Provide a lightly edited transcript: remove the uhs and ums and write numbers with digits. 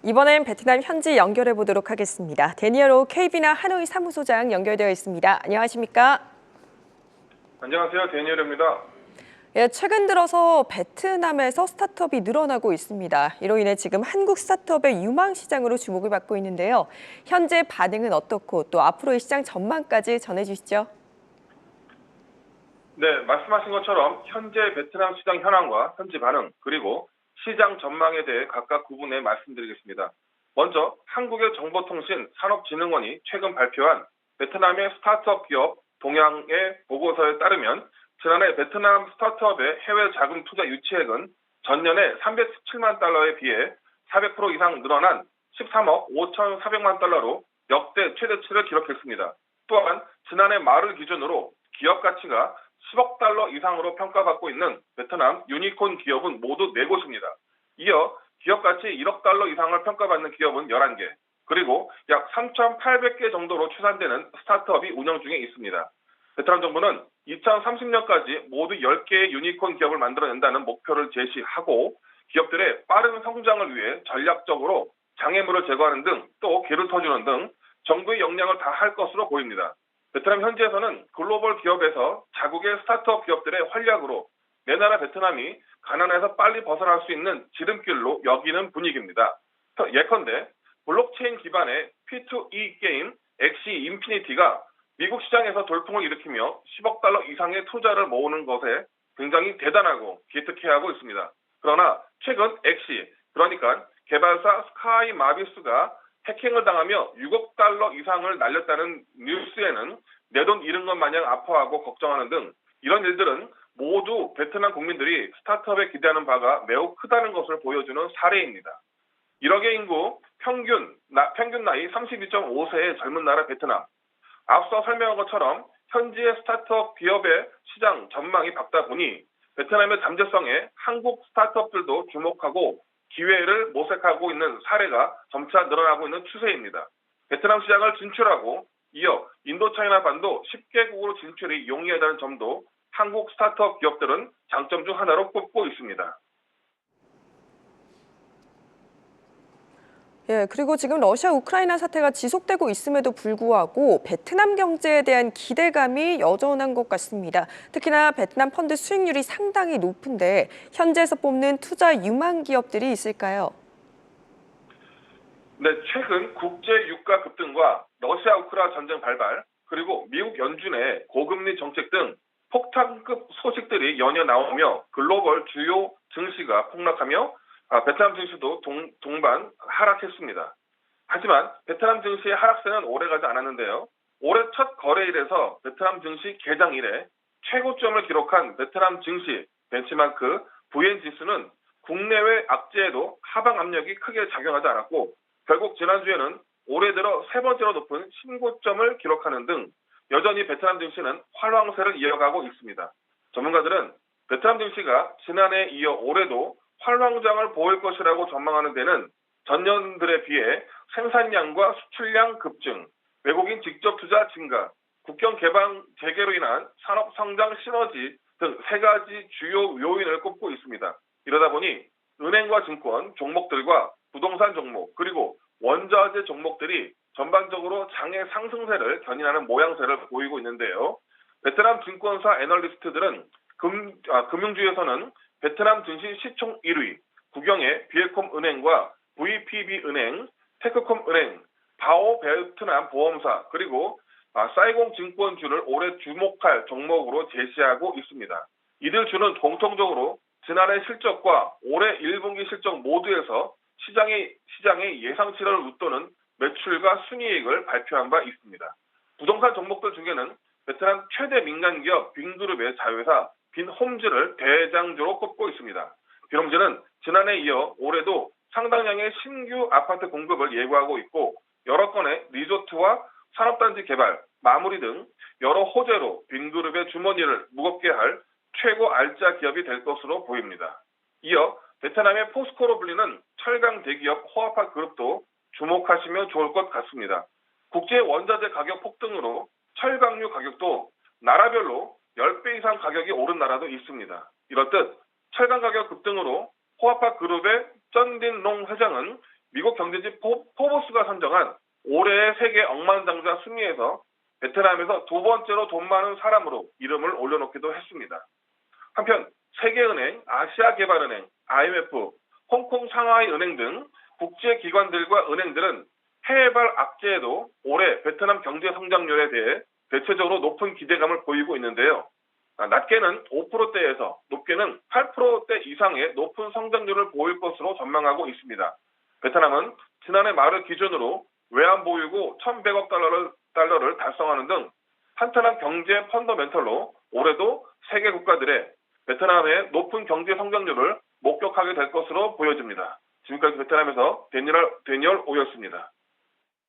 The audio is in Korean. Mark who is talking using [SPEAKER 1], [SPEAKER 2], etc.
[SPEAKER 1] 이번엔 베트남 현지 연결해 보도록 하겠습니다. 데니얼 KB나 하노이 사무소장 연결되어 있습니다. 안녕하십니까?
[SPEAKER 2] 안녕하세요. 데니얼입니다.
[SPEAKER 1] 예, 최근 들어서 베트남에서 스타트업이 늘어나고 있습니다. 이로 인해 지금 한국 스타트업의 유망 시장으로 주목을 받고 있는데요. 현재 반응은 어떻고 또 앞으로의 시장 전망까지 전해주시죠.
[SPEAKER 2] 네, 말씀하신 것처럼 현재 베트남 시장 현황과 현지 반응, 그리고 시장 전망에 대해 각각 구분해 말씀드리겠습니다. 먼저 한국의 정보통신 산업진흥원이 최근 발표한 베트남의 스타트업 기업 동향의 보고서에 따르면 지난해 베트남 스타트업의 해외 자금 투자 유치액은 전년에 317만 달러에 비해 400% 이상 늘어난 13억 5,400만 달러로 역대 최대치를 기록했습니다. 또한 지난해 말을 기준으로 기업 가치가 10억 달러 이상으로 평가받고 있는 베트남 유니콘 기업은 모두 4곳입니다. 이어 기업 가치 1억 달러 이상을 평가받는 기업은 11개, 그리고 약 3,800개 정도로 추산되는 스타트업이 운영 중에 있습니다. 베트남 정부는 2030년까지 모두 10개의 유니콘 기업을 만들어낸다는 목표를 제시하고 기업들의 빠른 성장을 위해 전략적으로 장애물을 제거하는 등 또 개를 터주는 등 정부의 역량을 다할 것으로 보입니다. 베트남 현지에서는 글로벌 기업에서 자국의 스타트업 기업들의 활약으로 내 나라 베트남이 가난에서 빨리 벗어날 수 있는 지름길로 여기는 분위기입니다. 예컨대 블록체인 기반의 P2E 게임 엑시 인피니티가 미국 시장에서 돌풍을 일으키며 10억 달러 이상의 투자를 모으는 것에 굉장히 대단하고 기특해하고 있습니다. 그러나 최근 엑시, 그러니까 개발사 스카이 마비스가 해킹을 당하며 6억 달러 이상을 날렸다는 뉴스에는 내 돈 잃은 것 마냥 아파하고 걱정하는 등 이런 일들은 모두 베트남 국민들이 스타트업에 기대하는 바가 매우 크다는 것을 보여주는 사례입니다. 1억의 인구, 평균 나이 32.5세의 젊은 나라 베트남. 앞서 설명한 것처럼 현지의 스타트업 기업의 시장 전망이 밝다 보니 베트남의 잠재성에 한국 스타트업들도 주목하고 기회를 모색하고 있는 사례가 점차 늘어나고 있는 추세입니다. 베트남 시장을 진출하고 이어 인도차이나 반도 10개국으로 진출이 용이하다는 점도 한국 스타트업 기업들은 장점 중 하나로 꼽고 있습니다.
[SPEAKER 1] 예, 그리고 지금 러시아 우크라이나 사태가 지속되고 있음에도 불구하고 베트남 경제에 대한 기대감이 여전한 것 같습니다. 특히나 베트남 펀드 수익률이 상당히 높은데 현지에서 뽑는 투자 유망 기업들이 있을까요?
[SPEAKER 2] 네, 최근 국제 유가 급등과 러시아 우크라 전쟁 발발, 그리고 미국 연준의 고금리 정책 등 폭탄급 소식들이 연이어 나오며 글로벌 주요 증시가 폭락하며 베트남 증시도 동반 하락했습니다. 하지만 베트남 증시의 하락세는 오래가지 않았는데요. 올해 첫 거래일에서 베트남 증시 개장 이래 최고점을 기록한 베트남 증시 벤치마크 VN 지수는 국내외 악재에도 하방 압력이 크게 작용하지 않았고 결국 지난주에는 올해 들어 세 번째로 높은 신고점을 기록하는 등 여전히 베트남 증시는 활황세를 이어가고 있습니다. 전문가들은 베트남 증시가 지난해에 이어 올해도 활황장을 보일 것이라고 전망하는 데는 전년들에 비해 생산량과 수출량 급증, 외국인 직접 투자 증가, 국경 개방 재개로 인한 산업 성장 시너지 등 세 가지 주요 요인을 꼽고 있습니다. 이러다 보니 은행과 증권 종목들과 부동산 종목 그리고 원자재 종목들이 전반적으로 장의 상승세를 견인하는 모양새를 보이고 있는데요. 베트남 증권사 애널리스트들은 금융주에서는 베트남 증시 시총 1위, 국영의 비에콤 은행과 VPB 은행, 테크콤 은행, 바오 베트남 보험사 그리고 사이공 증권주를 올해 주목할 종목으로 제시하고 있습니다. 이들 주는 공통적으로 지난해 실적과 올해 1분기 실적 모두에서 시장의 예상치를 웃도는 매출과 순이익을 발표한 바 있습니다. 부동산 종목들 중에는 베트남 최대 민간기업 빙그룹의 자회사 빈홈즈를 대장주로 꼽고 있습니다. 빈홈즈는 지난해에 이어 올해도 상당량의 신규 아파트 공급을 예고하고 있고 여러 건의 리조트와 산업단지 개발, 마무리 등 여러 호재로 빈그룹의 주머니를 무겁게 할 최고 알짜 기업이 될 것으로 보입니다. 이어 베트남의 포스코로 불리는 철강 대기업 호아파 그룹도 주목하시면 좋을 것 같습니다. 국제 원자재 가격 폭등으로 철강유 가격도 나라별로 10배 이상 가격이 오른 나라도 있습니다. 이렇듯 철강 가격 급등으로 호아파 그룹의 쩐딘롱 회장은 미국 경제지 포브스가 선정한 올해의 세계 억만장자 순위에서 베트남에서 두 번째로 돈 많은 사람으로 이름을 올려놓기도 했습니다. 한편 세계은행, 아시아개발은행, IMF, 홍콩 상하이은행 등 국제기관들과 은행들은 해외발 악재에도 올해 베트남 경제 성장률에 대해 대체적으로 높은 기대감을 보이고 있는데요. 낮게는 5%대에서 높게는 8%대 이상의 높은 성장률을 보일 것으로 전망하고 있습니다. 베트남은 지난해 말을 기준으로 외환 보유고 1,100억 달러를 달성하는 등 탄탄한 경제 펀더멘털로 올해도 세계 국가들의 베트남의 높은 경제 성장률을 목격하게 될 것으로 보여집니다. 지금까지 베트남에서 데니얼 오였습니다.